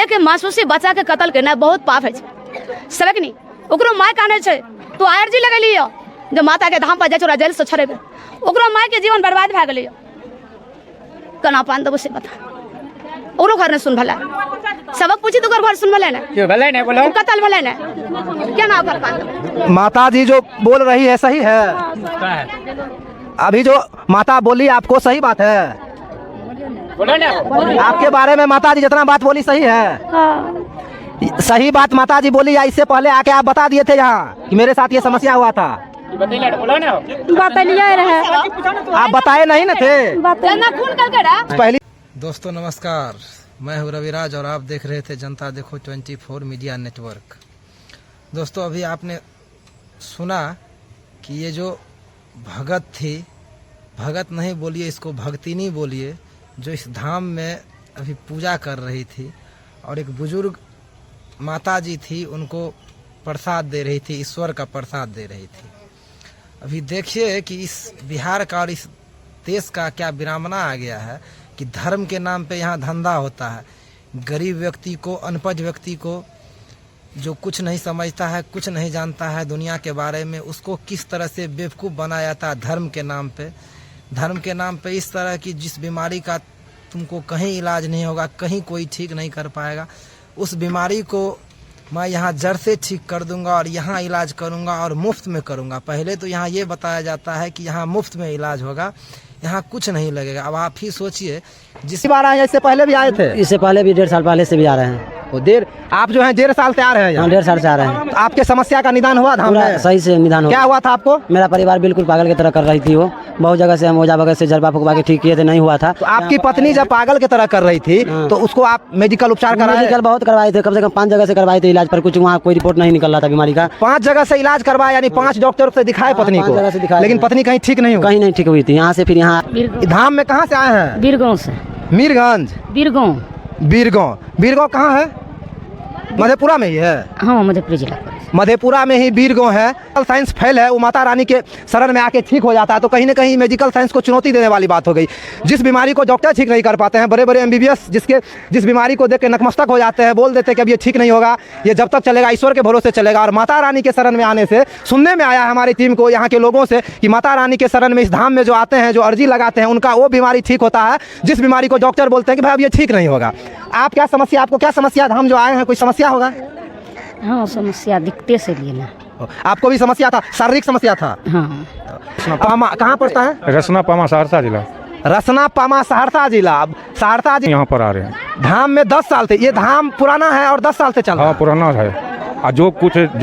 एक मासूसी बच्चा के कत्ल करना बहुत पाप है सबक नहीं ओकरो माय काने छे तो आरजी लगेली जो माता के धाम पर जाय छोरा जेल से छोड़ेबे ओकरो माय के जीवन बर्बाद भए गेलै कना पान देबो से बता ओरो घर ने सुन भला सबक पूछी तो घर सुन भला ना क्यों भला नहीं बोलो कत्ल भला ना क्या ना कर पान माता जी जो बोल रही है सही है अभी जो माता बोली आपको सही बात है बोलो ना आपके बारे में माता जी जितना बात बोली सही है सही बात माता जी बोली या इससे पहले आके आप बता दिए थे यहाँ कि मेरे साथ ये समस्या हुआ था बोलो ना बतलिए रहे आप बताए नहीं ना थे खून करके पहली दोस्तों नमस्कार, मैं हूं रविराज और आप देख रहे थे जनता देखो 24 मीडिया नेटवर्क। दोस्तों अभी आपने सुना कि ये जो भगत थी, भगत नहीं बोलिए इसको भक्तिनी बोलिए, जो इस धाम में अभी पूजा कर रही थी और एक बुजुर्ग माता जी थी उनको प्रसाद दे रही थी, ईश्वर का प्रसाद दे रही थी। अभी देखिए कि इस बिहार का और इस देश का क्या विडंबना आ गया है कि धर्म के नाम पे यहाँ धंधा होता है। गरीब व्यक्ति को, अनपढ़ व्यक्ति को, जो कुछ नहीं समझता है, कुछ नहीं जानता है दुनिया के बारे में, उसको किस तरह से बेवकूफ़ बनाया जाता है धर्म के नाम पे। धर्म के नाम पे इस तरह की जिस बीमारी का तुमको कहीं इलाज नहीं होगा, कहीं कोई ठीक नहीं कर पाएगा, उस बीमारी को मैं यहाँ जड़ से ठीक कर दूंगा और यहाँ इलाज करूंगा और मुफ्त में करूंगा। पहले तो यहाँ ये बताया जाता है कि यहाँ मुफ्त में इलाज होगा, यहाँ कुछ नहीं लगेगा। अब आप ही सोचिए, जिस बार आए इससे पहले भी आए थे? इससे पहले भी 1.5 साल पहले से भी आ रहे हैं। वो देर आप जो है 1.5 साल से आ रहे हैं यहाँ? 1.5 साल से आ रहे हैं। तो आपके समस्या का निदान हुआ धाम में? सही से निदान क्या हुआ था आपको? मेरा परिवार बिल्कुल पागल की तरह कर रही थी। वो बहुत जगह से हम ओझा वगैरह से जरबा फुकवा के ठीक किए थे, नहीं हुआ था। तो आपकी पत्नी जब पागल की तरह कर रही थी तो उसको आप मेडिकल उपचार कराए? मेडिकल बहुत करवाए थे, कम से कम 5 जगह से करवाए थे इलाज, पर कुछ वहाँ कोई रिपोर्ट नहीं निकल रहा था बीमारी का। 5 जगह से इलाज करवाया, यानी 5 डॉक्टर से दिखाए पत्नी 5 जगह से को, दिखाया, लेकिन पत्नी कहीं ठीक नहीं हुई? कहीं नहीं ठीक हुई थी। यहाँ से फिर यहाँ धाम में कहाँ से आए हैं? बीरगांव से। मीरगंज? बीरगांव कहाँ है? मधेपुरा में ही है? हाँ मधेपुरा जिला मधेपुरा में ही बीरगांव है। मेडिकल साइंस फेल है, वो माता रानी के शरण में आके ठीक हो जाता है, तो कहीं ना कहीं मेडिकल साइंस को चुनौती देने वाली बात हो गई। जिस बीमारी को डॉक्टर ठीक नहीं कर पाते हैं, बड़े बड़े MBBS जिस बीमारी को देख के नतमस्तक हो जाते हैं, बोल देते हैं कि अब ये ठीक नहीं होगा, ये जब तक चलेगा ईश्वर के भरोसे चलेगा। और माता रानी के शरण में आने से सुनने में आया हमारी टीम को, यहाँ के लोगों से, कि माता रानी के शरण में इस धाम में जो आते हैं, जो अर्जी लगाते हैं, उनका वो बीमारी ठीक होता है जिस बीमारी को डॉक्टर बोलते हैं कि भाई अब ये ठीक नहीं होगा। आप क्या समस्या, आपको क्या समस्या? धाम जो आए हैं कोई समस्या होगा? हाँ समस्या दिखते से लिए ना। आपको भी समस्या था, शारीरिक समस्या था? हाँ। कहाँ पड़ता है? रसना पामा सहरसा जिला। रसना पामा सहरसा जिला। अब सहरसा जिला यहाँ पर आ रहे हैं। धाम में 10 साल थे। ये धाम पुराना है और 10 साल से चल रहा है? हाँ पुराना है, और जो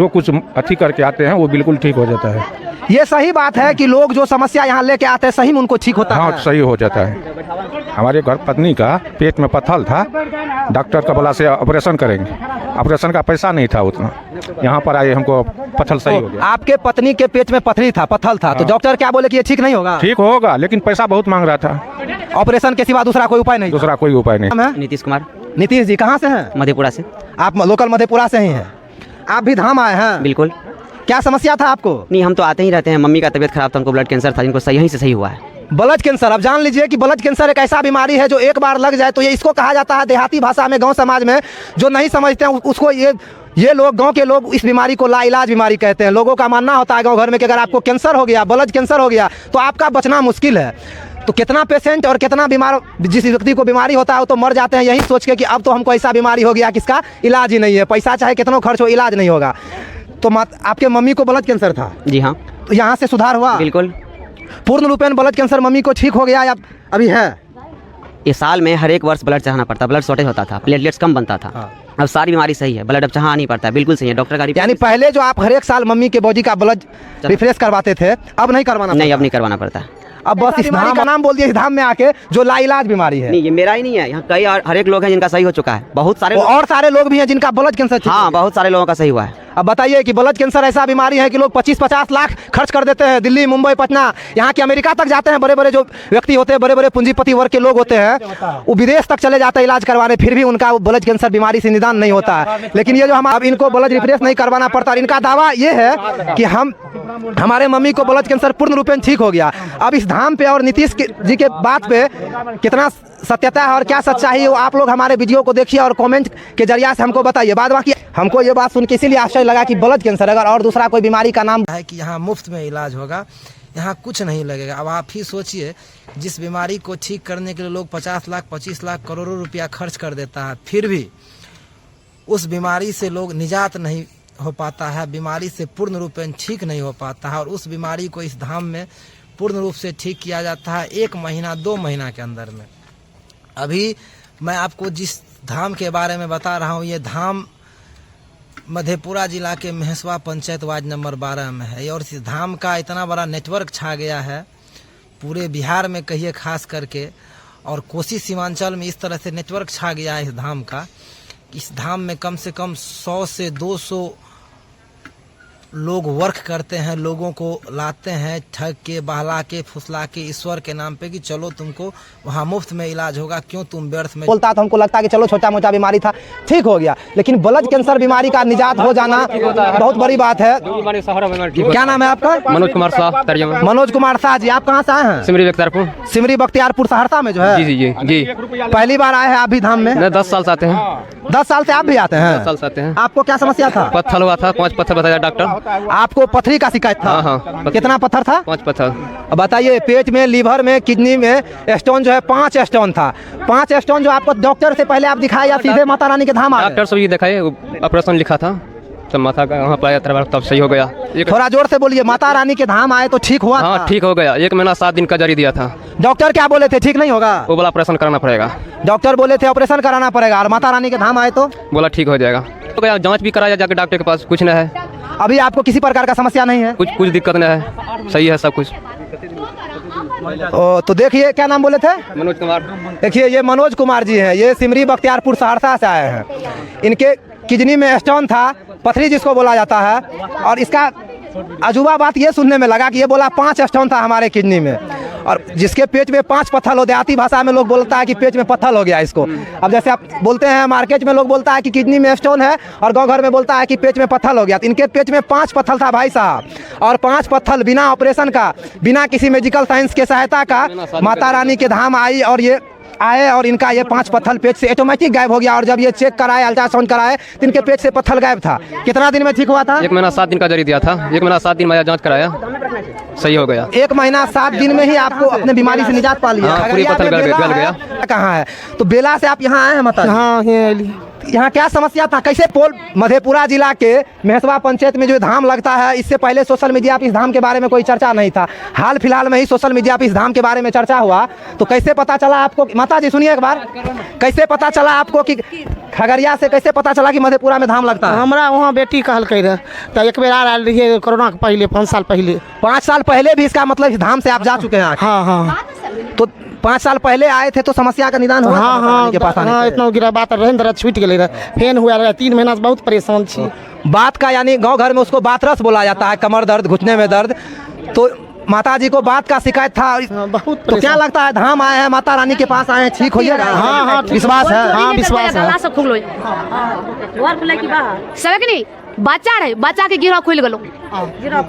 कुछ अथी करके आते हैं वो बिल्कुल ठीक हो जाता है। ये सही बात है कि लोग जो समस्या यहाँ लेके आते हैं सही में उनको ठीक होता हाँ है? सही हो जाता है। हमारे घर पत्नी का पेट में पत्थर था, डॉक्टर का बोला से ऑपरेशन करेंगे, ऑपरेशन का पैसा नहीं था उतना, यहाँ पर आए हमको पत्थर सही हो गया। आपके पत्नी के पेट में पत्थर था, तो डॉक्टर क्या बोले कि ये ठीक नहीं होगा? ठीक होगा, लेकिन पैसा बहुत मांग रहा था। ऑपरेशन के सिवा दूसरा कोई उपाय नहीं? दूसरा कोई उपाय नहीं। नीतीश कुमार। नीतीश जी कहाँ से हैं? मधेपुरा से। आप लोकल मधेपुरा से ही हैं? आप भी धाम आए हैं? बिल्कुल। क्या समस्या था आपको? नहीं, हम तो आते ही रहते हैं। मम्मी का तबीयत खराब था, उनको ब्लड कैंसर था, जिनको यहीं से सही हुआ है। Blood cancer? अब जान लीजिए कि ब्लड कैंसर एक ऐसा बीमारी है जो एक बार लग जाए तो ये इसको कहा जाता है देहाती भाषा में, गांव समाज में जो नहीं समझते हैं उसको ये लोग, गांव के लोग इस बीमारी को लाइलाज बीमारी कहते हैं। लोगों का मानना होता है गांव घर में कि अगर आपको कैंसर हो गया, ब्लड कैंसर हो गया, तो आपका बचना मुश्किल है। तो कितना पेशेंट और कितना बीमार, जिस व्यक्ति को बीमारी होता है वो तो मर जाते हैं यही सोच के कि अब तो हमको ऐसा बीमारी हो गया किसका इलाज ही नहीं है, पैसा चाहे कितना खर्च हो इलाज नहीं होगा। तो आपके मम्मी को ब्लड कैंसर था? जी हाँ। तो यहाँ से सुधार हुआ? बिल्कुल। पूर्ण रूपेण ब्लड कैंसर मम्मी को ठीक हो गया या अभी है? ये साल में हर एक वर्ष ब्लड चढ़ाना पड़ता, ब्लड शॉर्टेज होता था, प्लेटलेट्स कम बनता था। अब सारी बीमारी सही है, ब्लड अब चढ़ा नहीं पड़ता है, बिल्कुल सही है। डॉक्टर का यानी पहले जो आप हर एक साल मम्मी के बॉडी का ब्लड रिफ्रेश करवाते थे, अब नहीं करवाना? नहीं, अब नहीं करवाना पड़ता है। अब बस इस धाम का नाम बोल दिया, इस धाम में आके जो लाइलाज बीमारी है। नहीं, ये मेरा ही नहीं है, यहाँ कई और हर एक लोग हैं जिनका सही हो चुका है। बहुत सारे और सारे लोग भी हैं जिनका ब्लड कैंसर? हाँ, बहुत सारे लोगों का सही हुआ है। अब बताइए कि ब्लड कैंसर ऐसा बीमारी है कि लोग 25-50 लाख खर्च कर देते हैं, दिल्ली, मुंबई, पटना, यहाँ के अमेरिका तक जाते हैं। बड़े बड़े जो व्यक्ति होते हैं, बड़े बड़े पूंजीपति वर्ग के लोग होते हैं, वो विदेश तक चले जाते हैं इलाज करवाने, फिर भी उनका ब्लड कैंसर बीमारी से निदान नहीं होता है। लेकिन ये जो हम अब इनको ब्लड रिफ्रेश नहीं करवाना पड़ता, इनका दावा ये है कि हमारे मम्मी को ब्लड कैंसर पूर्ण रूपेण ठीक हो गया। अब इस धाम पे और नीतीश जी के बात पे कितना सत्यता है और क्या सच्चाई है, वो आप लोग हमारे वीडियो को देखिए और कमेंट के जरिए से हमको बताइए। बाद बाकी हमको ये बात सुन के इसीलिए आश्चर्य लगा कि ब्लड कैंसर अगर और दूसरा कोई बीमारी का नाम है कि यहाँ मुफ्त में इलाज होगा, यहाँ कुछ नहीं लगेगा। अब आप ही सोचिए, जिस बीमारी को ठीक करने के लिए लोग 50 लाख 25 लाख करोड़ों रुपया खर्च कर देता है, फिर भी उस बीमारी से लोग निजात नहीं हो पाता है, बीमारी से पूर्ण रूपेण ठीक नहीं हो पाता है। और उस बीमारी को इस धाम में पूर्ण रूप से ठीक किया जाता है 1 महीना 2 महीना के अंदर में। अभी मैं आपको जिस धाम के बारे में बता रहा हूँ, ये धाम मधेपुरा जिला के महेशवा पंचायत वार्ड नंबर 12 में है। और इस धाम का इतना बड़ा नेटवर्क छा गया है पूरे बिहार में, कहिए खास करके, और कोसी सीमांचल में इस तरह से नेटवर्क छा गया है इस धाम का। इस धाम में कम से कम 100 से 200 लोग वर्क करते हैं, लोगों को लाते हैं ठग के, बहला के, फुसला के, ईश्वर के नाम पे कि चलो तुमको वहाँ मुफ्त में इलाज होगा, क्यों तुम व्यर्थ में। बोलता तो हमको लगता कि चलो छोटा मोटा बीमारी था, ठीक हो गया, लेकिन ब्लड कैंसर बीमारी का निजात हो जाना बहुत बड़ी बात है। क्या नाम है आपका? मनोज कुमार शाह। मनोज कुमार शाह जी, आप कहाँ से आए हैं? सिमरी बख्तियारपुर। सिमरी बख्तियारपुर सहरसा में जो है? जी जी जी। पहली बार आए हैं आप भी धाम में? 10 साल से आते हैं। 10 साल से आप भी आते हैं? 10 साल से आते हैं। आपको क्या समस्या था? पत्थर हुआ था, 5 पत्थर बताया डॉक्टर। आपको पथरी का शिकायत था? हाँ। कितना पत्थर था? 5 पत्थर। बताइए, पेट में, लीवर में, किडनी में स्टोन जो है 5 स्टोन था। 5 स्टोन जो आपको डॉक्टर से पहले आप दिखाए या सीधे माता रानी के धाम आए? डॉक्टर से दिखाए, ऑपरेशन लिखा था, तब माथा का वहाँ पर तब सही हो गया। थोड़ा जोर से बोलिए। माता रानी के धाम आए तो ठीक हुआ? हाँ, ठीक हो गया। 1 महीना 7 दिन का जारी दिया था। डॉक्टर क्या बोले थे? ठीक नहीं होगा? वो बोला ऑपरेशन कराना पड़ेगा। डॉक्टर बोले थे ऑपरेशन कराना पड़ेगा, और माता रानी के धाम आए तो बोला ठीक हो जाएगा। तो गया, जांच भी कराया जाकर डॉक्टर के पास, कुछ नहीं है। अभी आपको किसी प्रकार का समस्या नहीं है? कुछ दिक्कत नहीं है, सही है सब कुछ। तो देखिए, क्या नाम बोले थे? मनोज कुमार। देखिए, ये मनोज कुमार जी हैं, ये सिमरी बख्तियारपुर सहरसा से आए हैं। इनके किडनी में स्टोन था, पथरी जिसको बोला जाता है, और इसका अजूबा बात ये सुनने में लगा कि ये बोला 5 स्टोन था हमारे किडनी में, और जिसके पेट में 5 पत्थर हो, देहाती भाषा में लोग बोलता है कि पेट में पत्थर हो गया इसको। अब जैसे आप बोलते हैं, मार्केट में लोग बोलता है कि किडनी में स्टोन है, और गांव घर में बोलता है कि पेट में पत्थर हो गया। तो इनके पेट में 5 पत्थर था भाई साहब, और 5 पत्थर बिना ऑपरेशन का, बिना किसी मेडिकल साइंस के सहायता का माता रानी के धाम आई, और ये आए, और इनका ये 5 पत्थर पेट से ऑटोमेटिक गायब हो गया। और जब ये चेक कराए, अल्ट्रासाउंड कराए, तो इनके पेट से पत्थर गायब था। कितना दिन में ठीक हुआ था? 1 महीना 7 दिन का जारी दिया था। 1 महीना 7 दिन में जांच कराया, सही हो गया। 1 महीना 7 दिन में ही आपको अपने बीमारी से निजात पा लिया? हाँ, पूरी पत्थर गल गया। कहाँ है? तो बेला से आप यहाँ आए हैं माता? हाँ, यहाँ क्या समस्या था? कैसे पोल मधेपुरा जिला के महेशवा पंचायत में जो धाम लगता है, इससे पहले सोशल मीडिया पे इस धाम के बारे में कोई चर्चा नहीं था। हाल फिलहाल में ही सोशल मीडिया पे इस धाम के बारे में चर्चा हुआ, तो कैसे पता चला आपको? माता जी सुनिए एक बार, कैसे पता चला आपको कि खगड़िया से कैसे पता चला कि मधेपुरा में धाम लगता है? हमरा वहाँ बेटी कहलकै रहे, तो एक बेर आयल रहिए कोरोना के पहले, 5 साल पहले। 5 साल पहले भी? इसका मतलब इस धाम से आप जा चुके हैं? हाँ हाँ। तो 5 साल पहले आए थे तो समस्या का निदान हुआ? हाँ हाँ के पास आने हाँ, से? इतना गिरा बात रहे, दर्द छूट गए रहे, फेन हुआ रहे, 3 महीना से बहुत परेशान छी। बात का यानी गांव घर में उसको बातरस बोला जाता है, कमर दर्द, घुटने में दर्द। तो माता जी को बात का शिकायत था। बहुत तो क्या लगता है, धाम आए हैं, माता रानी के पास आए हैं, ठीक होइएगा? हाँ हाँ, विश्वास है? हाँ, विश्वास है। सबके नहीं बच्चा रहे, बच्चा के गिरह खुल गलो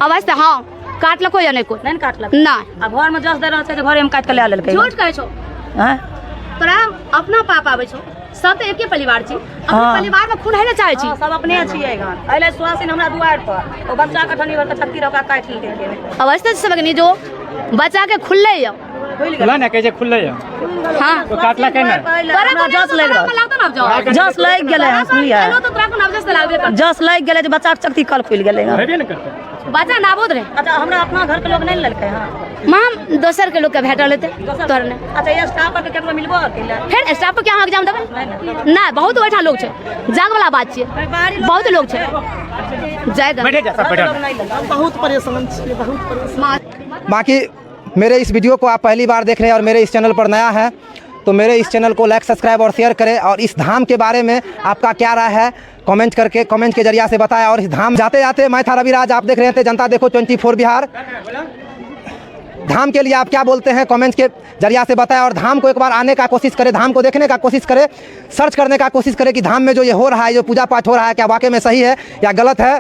अवस्था। हाँ, काट लको या नहीं? कोई नहीं काटलक ना। अब घर में 10 दे रहे थे, घरे में काट के ले लेलकै। झूठ कहै छौ? तोरा अपना पाप आबै छौ, सब तो एके परिवार छी, अपने परिवार में खून है ना चाहे छी। सब अपने छियै गान अइले सुहासिन हमरा दुआर पर, ओ बच्चा के ठनी भर के छत्ती रका काट ली देखे। अवस्था सबके नहीं जो बच्चा के खुलले या खुला ना कैसे खुल रहा हाँ, तो काटला के ना हमरा जस लग रहा, जस लग गेलै, सुनिए तो तोरा को नवजस लागबे कर। जस लग गेलै जे बच्चा के चक्ति कल खुल गेलै। हेबे न करते बच्चा नाबूद रहे। अच्छा, हमरा अपना घर के लोग नहीं लेलकै। हां, माम दोसर के लोग के भेटल हेते तोर ने। अच्छा, ये स्टाफ पर केकरो मिलबो अकेले? फिर स्टाफ पर क्या हम एग्जाम देबे ना? बहुत बैठा लोग छे, जाग वाला बात छे, बहुत लोग छे। जाएगा बैठे जा, सब बैठा। बहुत परेशान छी, बहुत परेशान। बाकी मेरे इस वीडियो को आप पहली बार देख रहे हैं और मेरे इस चैनल पर नया है, तो मेरे इस चैनल को लाइक सब्सक्राइब और शेयर करें। और इस धाम के बारे में आपका क्या राय है कमेंट के जरिए से बताया। और इस धाम जाते जाते मैं था रविराज, आप देख रहे थे जनता देखो 24 बिहार। धाम के लिए आप क्या बोलते हैं कमेंट के जरिए से बताएं। और धाम को एक बार आने का कोशिश करें, धाम को देखने का कोशिश करें, सर्च करने का कोशिश करें कि धाम में जो ये हो रहा है, जो पूजा पाठ हो रहा है, क्या वाकई में सही है या गलत है।